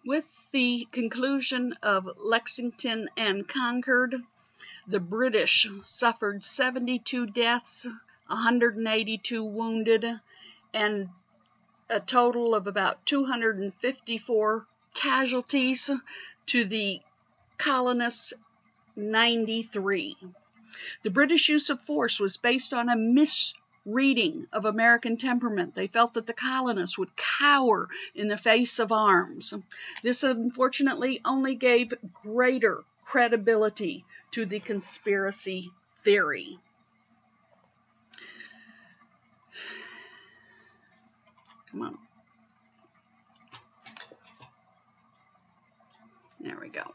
With the conclusion of Lexington and Concord, the British suffered 72 deaths, 182 wounded, and a total of about 254 casualties to the colonists, 93. The British use of force was based on a misreading of American temperament. They felt that the colonists would cower in the face of arms. This unfortunately only gave greater credibility to the conspiracy theory. Come on. There we go.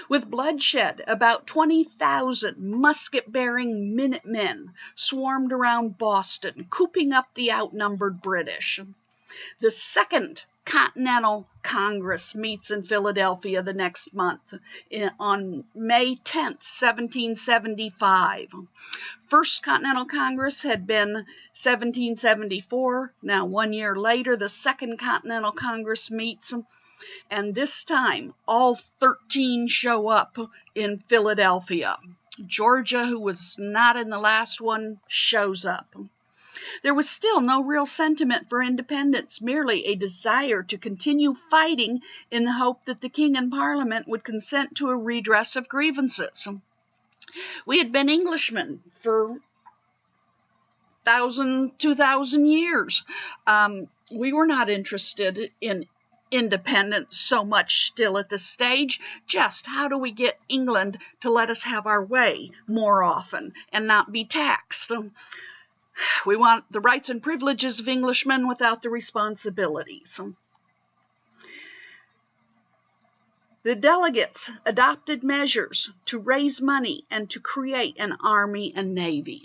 With bloodshed, about 20,000 musket-bearing Minutemen swarmed around Boston, cooping up the outnumbered British. The Second Continental Congress meets in Philadelphia the next month on May 10th, 1775. First Continental Congress had been 1774. Now, 1 year later, the Second Continental Congress meets, and this time all 13 show up in Philadelphia. Georgia, who was not in the last one, shows up. There was still no real sentiment for independence, merely a desire to continue fighting in the hope that the king and parliament would consent to a redress of grievances. We had been Englishmen for 2,000 years. We were not interested in independence so much still at this stage. Just how do we get England to let us have our way more often and not be taxed? We want the rights and privileges of Englishmen without the responsibilities. The delegates adopted measures to raise money and to create an army and navy.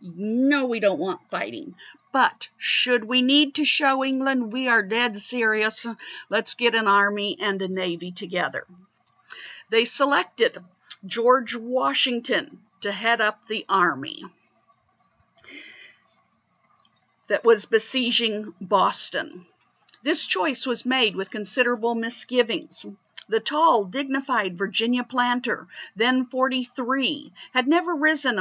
No, we don't want fighting, but should we need to show England we are dead serious, let's get an army and a navy together. They selected George Washington to head up the army that was besieging Boston. This choice was made with considerable misgivings. The tall, dignified Virginia planter, then 43, had never risen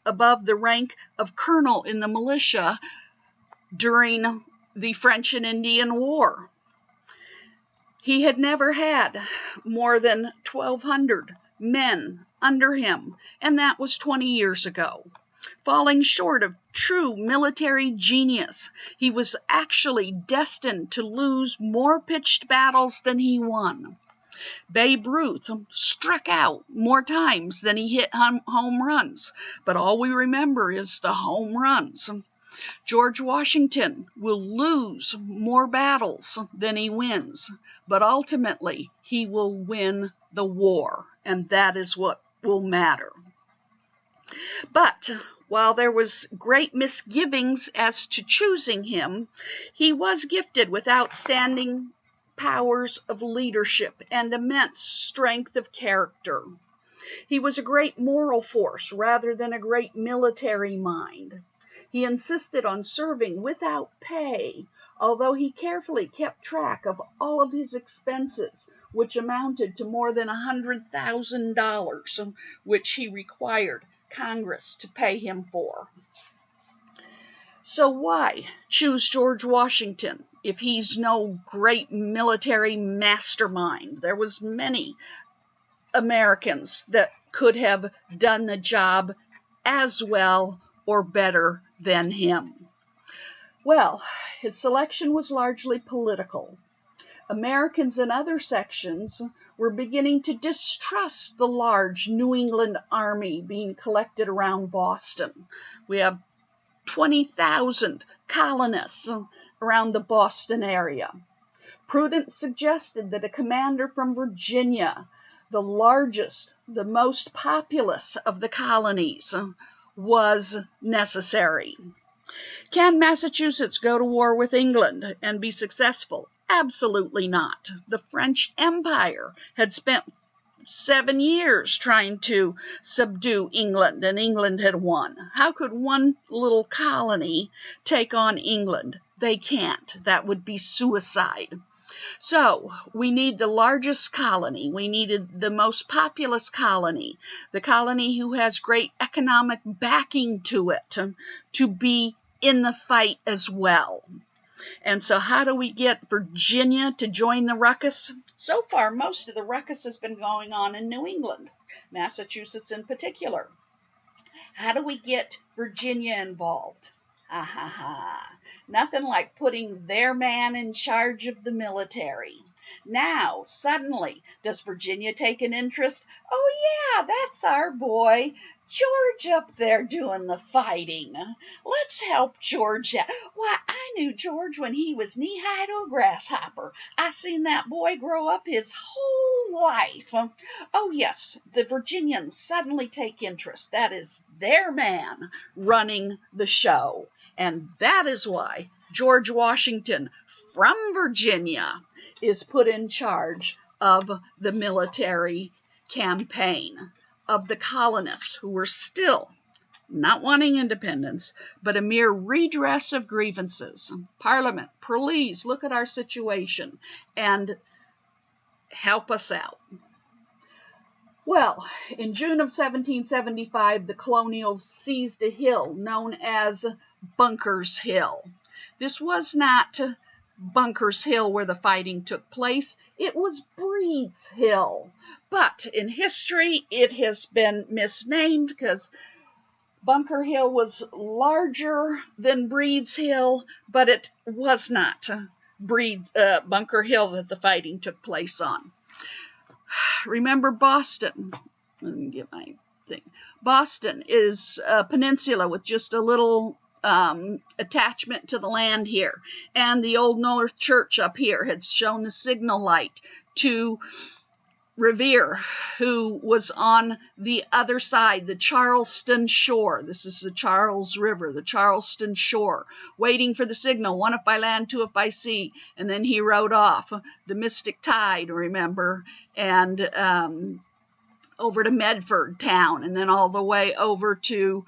above the rank of colonel in the militia during the French and Indian War. He had never had more than 1,200 men under him, and that was 20 years ago. Falling short of true military genius, he was actually destined to lose more pitched battles than he won. Babe Ruth struck out more times than he hit home runs, but all we remember is the home runs. George Washington will lose more battles than he wins, but ultimately he will win the war, and that is what will matter. But while there was great misgivings as to choosing him, he was gifted with outstanding powers of leadership and immense strength of character. He was a great moral force rather than a great military mind. He insisted on serving without pay, although he carefully kept track of all of his expenses, which amounted to more than $100,000, which he required Congress to pay him for. So why choose George Washington if he's no great military mastermind? There was many Americans that could have done the job as well or better than him. Well, his selection was largely political. Americans in other sections were beginning to distrust the large New England army being collected around Boston. We have 20,000 colonists around the Boston area. Prudence suggested that a commander from Virginia, the largest, the most populous of the colonies, was necessary. Can Massachusetts go to war with England and be successful? Absolutely not. The French Empire had spent 7 years trying to subdue England, and England had won. How could one little colony take on England? They can't. That would be suicide. So we need the largest colony. We needed the most populous colony, the colony who has great economic backing to it, to be in the fight as well. And so how do we get Virginia to join the ruckus? So far, most of the ruckus has been going on in New England, Massachusetts in particular. How do we get Virginia involved? Ha ha ha. Nothing like putting their man in charge of the military. Now, suddenly, does Virginia take an interest? Oh yeah, that's our boy, George up there doing the fighting. Let's help George out. Why, I knew George when he was knee-high to a grasshopper. I seen that boy grow up his whole life. Oh yes, the Virginians suddenly take interest. That is their man running the show. And that is why George Washington from Virginia is put in charge of the military campaign of the colonists who were still not wanting independence, but a mere redress of grievances. Parliament, please look at our situation and help us out. Well, in June of 1775, the colonials seized a hill known as Bunker's Hill. This was not Bunker's Hill where the fighting took place. It was Breed's Hill. But in history, it has been misnamed because Bunker Hill was larger than Breed's Hill, but it was not Bunker Hill that the fighting took place on. Remember Boston. Let me get my thing. Boston is a peninsula with just a little attachment to the land here. And the Old North Church up here had shown the signal light to Revere, who was on the other side, the Charleston shore. This is the Charles River, the Charleston shore, waiting for the signal, one if by land, two if by sea. And then he rode off the Mystic Tide, remember, and over to Medford town, and then all the way over to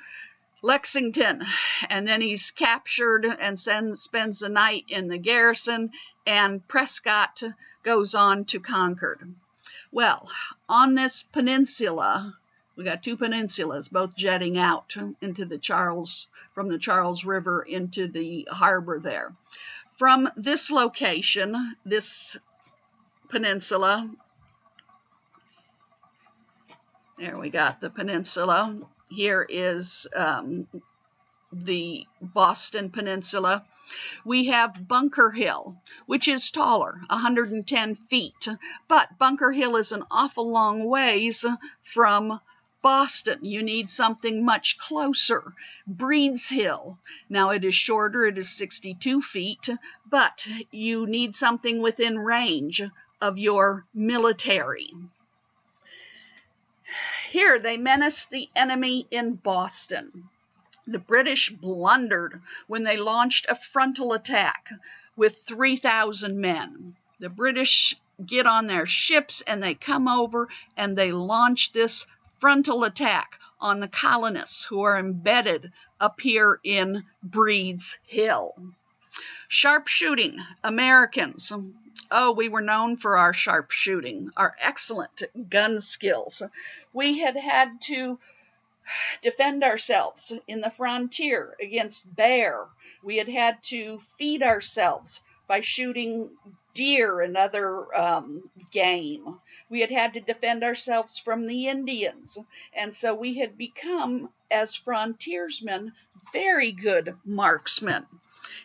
Lexington, and then he's captured and spends the night in the garrison, and Prescott goes on to Concord. Well, on this peninsula, we got two peninsulas, both jetting out into the from the Charles River into the harbor there. From this location, this peninsula, there we got the peninsula. Here is the Boston Peninsula. We have Bunker Hill, which is taller, 110 feet, but Bunker Hill is an awful long ways from Boston. You need something much closer. Breed's Hill. Now it is shorter, it is 62 feet, but you need something within range of your military. Here they menaced the enemy in Boston. The British blundered when they launched a frontal attack with 3,000 men. The British get on their ships and they come over and they launch this frontal attack on the colonists who are embedded up here in Breed's Hill. Sharpshooting, Americans. Oh, we were known for our sharpshooting, our excellent gun skills. We had to defend ourselves in the frontier against bear. We had to feed ourselves by shooting deer and other game. We had to defend ourselves from the Indians. And so we had become, as frontiersmen, very good marksmen.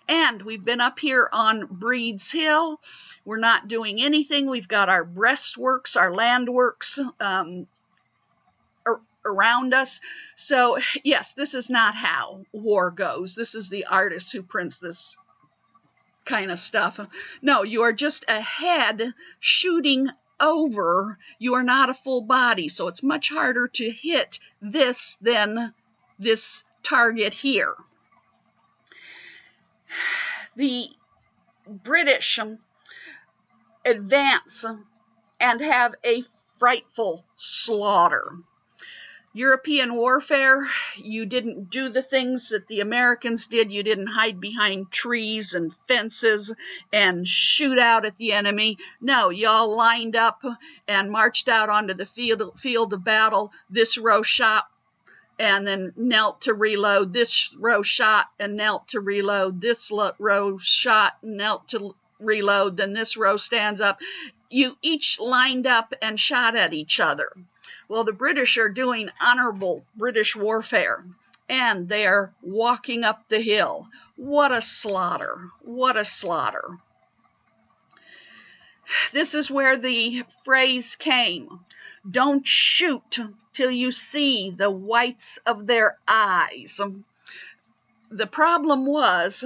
And we've been up here on Breed's Hill. We're not doing anything. We've got our breastworks, our landworks around us. So, yes, this is not how war goes. This is the artist who prints this kind of stuff. No, you are just a head shooting over. You are not a full body, so it's much harder to hit this than this target here. The British advance and have a frightful slaughter. European warfare, you didn't do the things that the Americans did. You didn't hide behind trees and fences and shoot out at the enemy. No, y'all lined up and marched out onto the field of battle. This row shot and then knelt to reload. This row shot and knelt to reload. This row shot and knelt to reload. Then this row stands up. You each lined up and shot at each other. Well, the British are doing honorable British warfare, and they are walking up the hill. What a slaughter! What a slaughter! This is where the phrase came, don't shoot till you see the whites of their eyes. The problem was,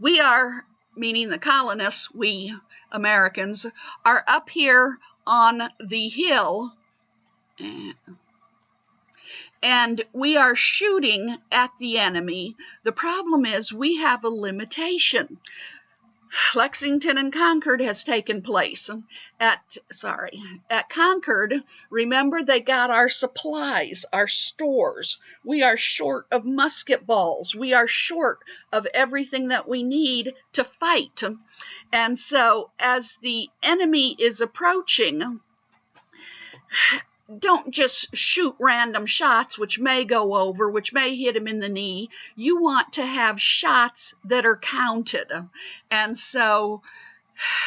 we are, meaning the colonists, we Americans, are up here on the hill, and we are shooting at the enemy. The problem is we have a limitation. Lexington and Concord has taken place. At Concord, remember, they got our supplies, our stores. We are short of musket balls. We are short of everything that we need to fight. And so as the enemy is approaching, don't just shoot random shots, which may go over, which may hit him in the knee. You want to have shots that are counted. And so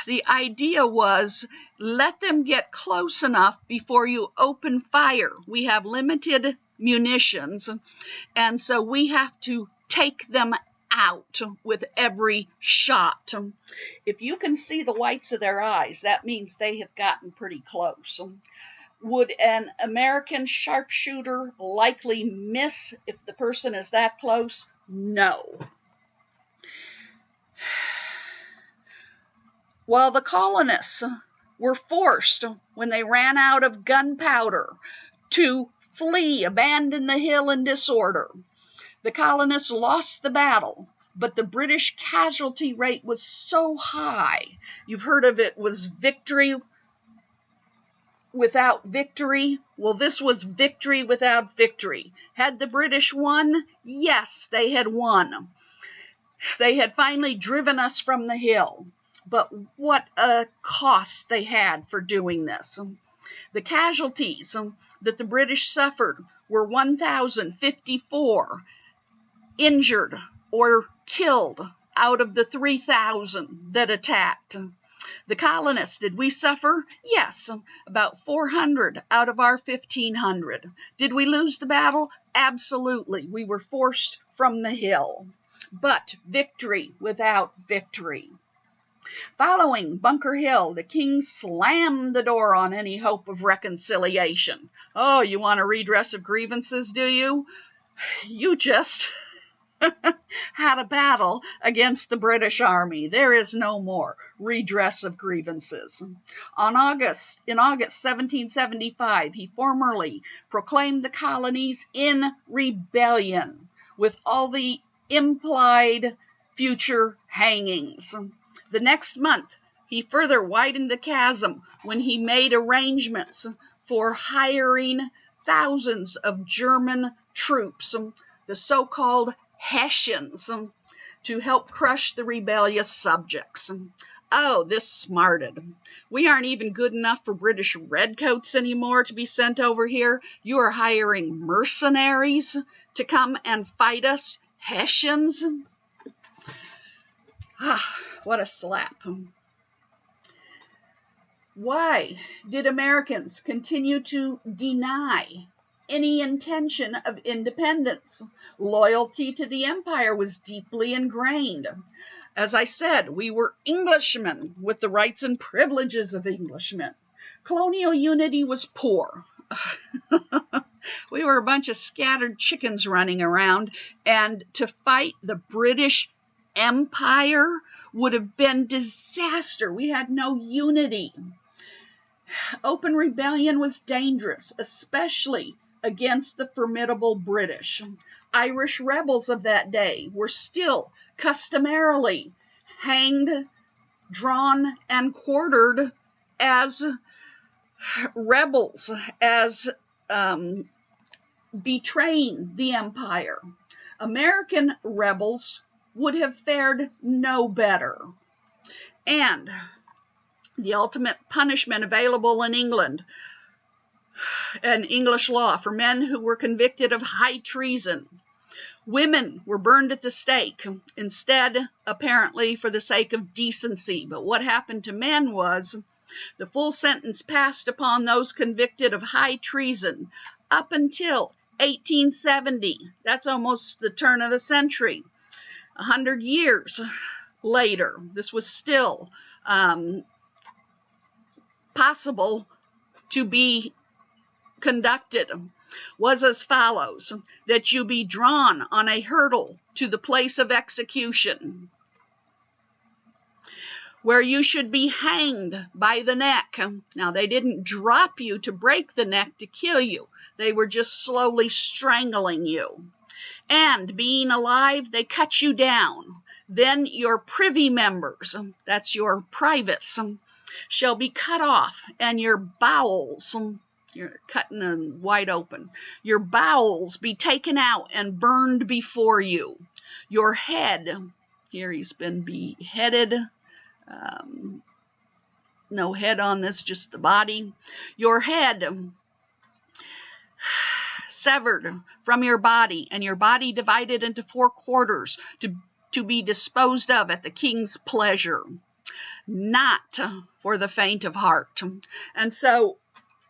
the idea was, let them get close enough before you open fire. We have limited munitions, and so we have to take them out with every shot. If you can see the whites of their eyes, that means they have gotten pretty close. Would an American sharpshooter likely miss if the person is that close? No. While the colonists were forced, when they ran out of gunpowder, to flee, abandon the hill in disorder, the colonists lost the battle, but the British casualty rate was so high. You've heard of it was victory without victory. Well, this was victory without victory. Had the British won? Yes, they had won. They had finally driven us from the hill. But what a cost they had for doing this. The casualties that the British suffered were 1,054 injured or killed out of the 3,000 that attacked. The colonists, did we suffer? Yes, about 400 out of our 1,500. Did we lose the battle? Absolutely. We were forced from the hill. But victory without victory. Following Bunker Hill, the king slammed the door on any hope of reconciliation. Oh, you want a redress of grievances, do you? You just had a battle against the British Army. There is no more redress of grievances. In August 1775, he formally proclaimed the colonies in rebellion, with all the implied future hangings. The next month, he further widened the chasm when he made arrangements for hiring thousands of German troops, the so-called Hessians, to help crush the rebellious subjects. Oh, this smarted. We aren't even good enough for British redcoats anymore to be sent over here. You are hiring mercenaries to come and fight us, Hessians? Ah, what a slap. Why did Americans continue to deny any intention of independence? Loyalty to the empire was deeply ingrained. As I said, we were Englishmen with the rights and privileges of Englishmen. Colonial unity was poor. We were a bunch of scattered chickens running around, and to fight the British Empire would have been disaster. We had no unity. Open rebellion was dangerous, especially against the formidable British. Irish rebels of that day were still customarily hanged, drawn, and quartered as rebels, as betraying the empire. American rebels would have fared no better. And the ultimate punishment available in England and English law for men who were convicted of high treason. Women were burned at the stake, instead, apparently, for the sake of decency. But what happened to men was the full sentence passed upon those convicted of high treason up until 1870. That's almost the turn of the century. 100 years later, this was still possible to be conducted, was as follows: that you be drawn on a hurdle to the place of execution, where you should be hanged by the neck. Now, they didn't drop you to break the neck to kill you. They were just slowly strangling you. And being alive, they cut you down. Then your privy members, that's your privates, shall be cut off, and your bowels, you're cutting them wide open, your bowels be taken out and burned before you. Your head, here he's been beheaded, no head on this, just the body. Your head severed from your body, and your body divided into 4 quarters to be disposed of at the king's pleasure. Not for the faint of heart. And so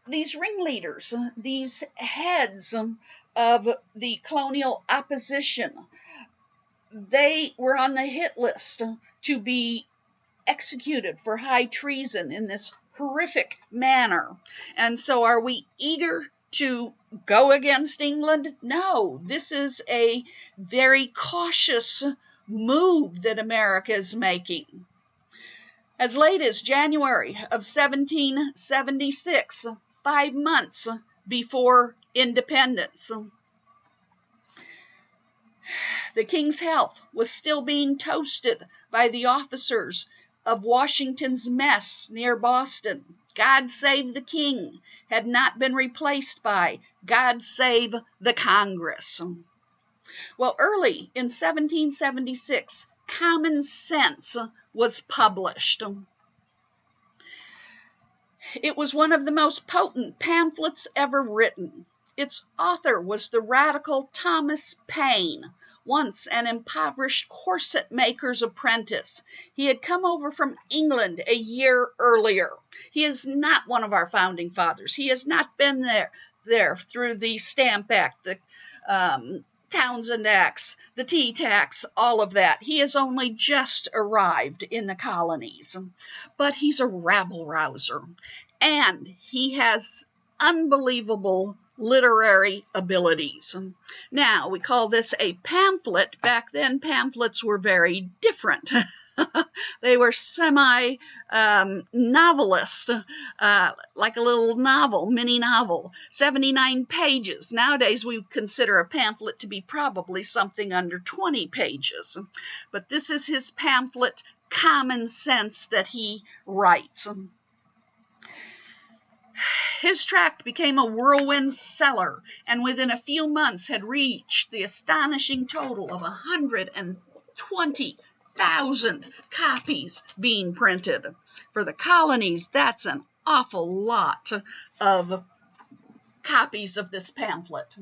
these ringleaders, these heads of the colonial opposition, they were on the hit list to be executed for high treason in this horrific manner. And so are we eager to go against England? No, this is a very cautious move that America is making. As late as January of 1776, 5 months before independence, the king's health was still being toasted by the officers of Washington's mess near Boston. God Save the King had not been replaced by God Save the Congress. Well, early in 1776, Common Sense was published. It was one of the most potent pamphlets ever written. Its author was the radical Thomas Paine, once an impoverished corset maker's apprentice. He had come over from England a year earlier. He is not one of our founding fathers. He has not been there through the Stamp Act, the Townshend Acts, the tea tax, all of that. He has only just arrived in the colonies, but he's a rabble-rouser, and he has unbelievable literary abilities. Now, we call this a pamphlet. Back then, pamphlets were very different. They were semi-novelist, like a little novel, mini novel, 79 pages. Nowadays, we consider a pamphlet to be probably something under 20 pages. But this is his pamphlet, Common Sense, that he writes. His tract became a whirlwind seller, and within a few months had reached the astonishing total of 120,000 copies being printed. For the colonies, that's an awful lot of copies of this pamphlet.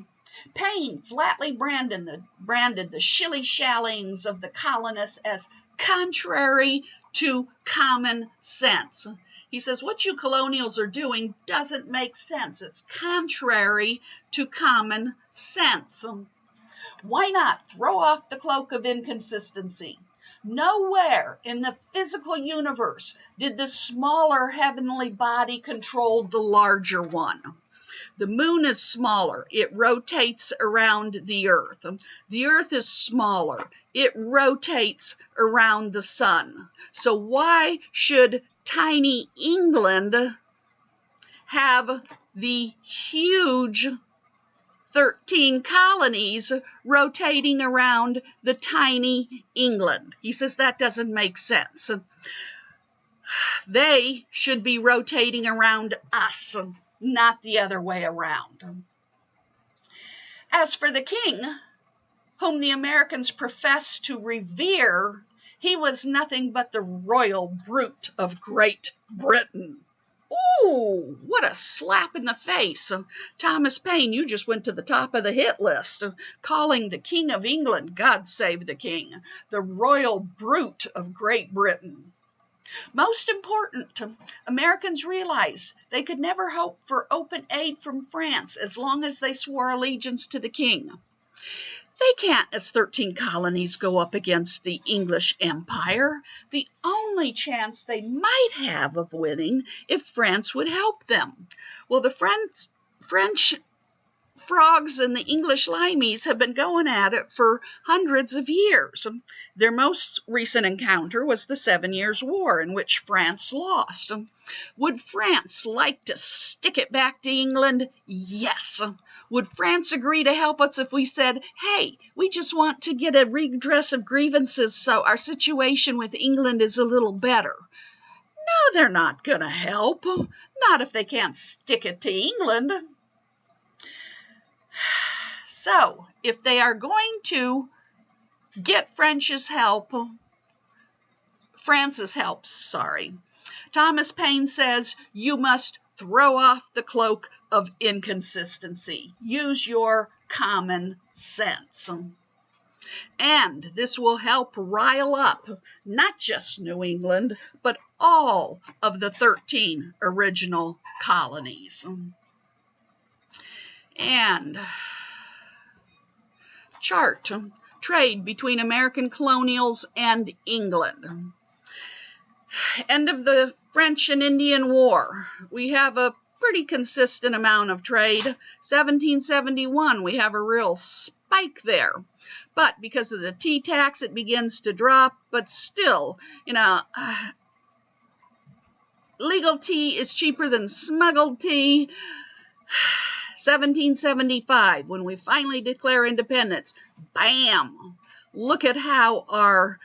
Paine flatly branded the shilly-shallings of the colonists as contrary to common sense. He says, what you colonials are doing doesn't make sense. It's contrary to common sense. Why not throw off the cloak of inconsistency? Nowhere in the physical universe did the smaller heavenly body control the larger one. The moon is smaller. It rotates around the earth. The earth is smaller. It rotates around the sun. So why should tiny England have the huge 13 colonies rotating around the tiny England? He says that doesn't make sense. They should be rotating around us. not the other way around. As for the king, whom the Americans professed to revere, he was nothing but the royal brute of Great Britain. Ooh, what a slap in the face. Thomas Paine, you just went to the top of the hit list, calling the King of England, God save the king, the royal brute of Great Britain. Most important, Americans realized they could never hope for open aid from France as long as they swore allegiance to the king. They can't, as 13 colonies, go up against the English Empire. The only chance they might have of winning if France would help them. Well, the French frogs and the English limeys have been going at it for hundreds of years. Their most recent encounter was the 7 Years' War, in which France lost. Would France like to stick it back to England? Yes. Would France agree to help us if we said, hey, we just want to get a redress of grievances so our situation with England is a little better? No, they're not going to help. Not if they can't stick it to England. So, if they are going to get France's help, Thomas Paine says you must throw off the cloak of inconsistency. Use your common sense. And this will help rile up not just New England, but all of the 13 original colonies. And chart trade between American colonials and England. End of the French and Indian War. We have a pretty consistent amount of trade. 1771, we have a real spike there. But because of the tea tax, it begins to drop. But still, legal tea is cheaper than smuggled tea. 1775, when we finally declare independence, bam! Look at how our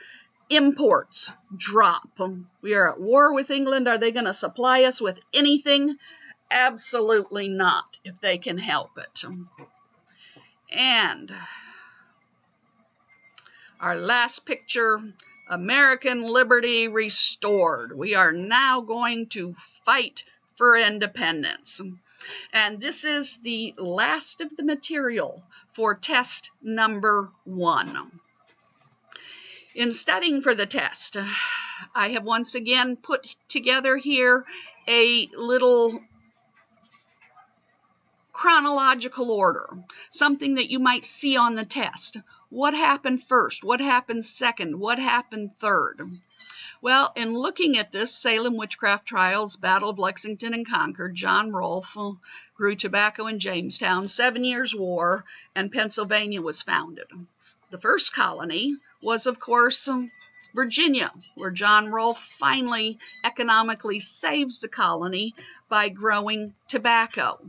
imports drop. We are at war with England. Are they going to supply us with anything? Absolutely not, if they can help it. And our last picture, American liberty restored. We are now going to fight for independence. And this is the last of the material for test number 1. In studying for the test, I have once again put together here a little chronological order, something that you might see on the test. What happened first? What happened second? What happened third? Well, in looking at this, Salem witchcraft trials, Battle of Lexington and Concord, John Rolfe grew tobacco in Jamestown, 7 Years' War, and Pennsylvania was founded. The first colony was, of course, Virginia, where John Rolfe finally economically saves the colony by growing tobacco.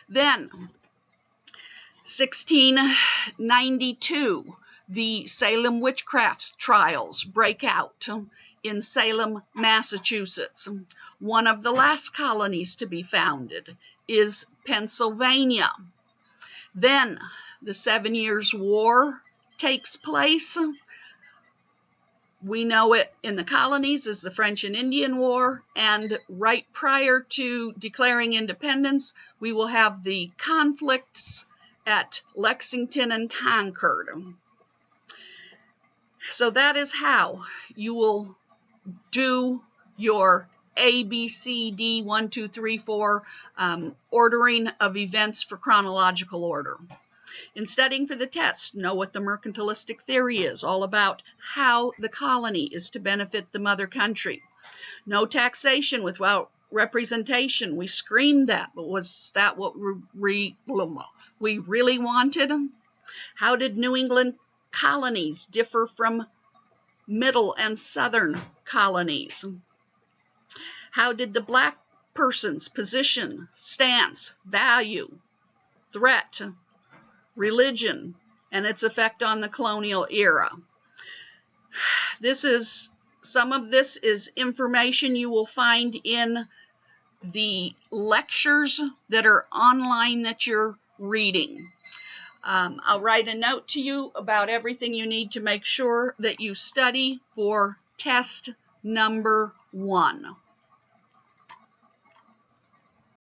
Then, 1692, the Salem witchcraft trials break out in Salem, Massachusetts. One of the last colonies to be founded is Pennsylvania. Then the 7 Years' War takes place. We know it in the colonies as the French and Indian War, and right prior to declaring independence, we will have the conflicts at Lexington and Concord. So that is how you will do your A, B, C, D, 1, 2, 3, 4 ordering of events for chronological order. In studying for the test, know what the mercantilistic theory is, all about how the colony is to benefit the mother country. No taxation without representation. We screamed that, but was that what we really wanted? How did New England colonies differ from middle and southern colonies? How did the black person's position, stance, value, threat, religion, and its effect on the colonial era? Some of this is information you will find in the lectures that are online that you're reading. I'll write a note to you about everything you need to make sure that you study for test number 1.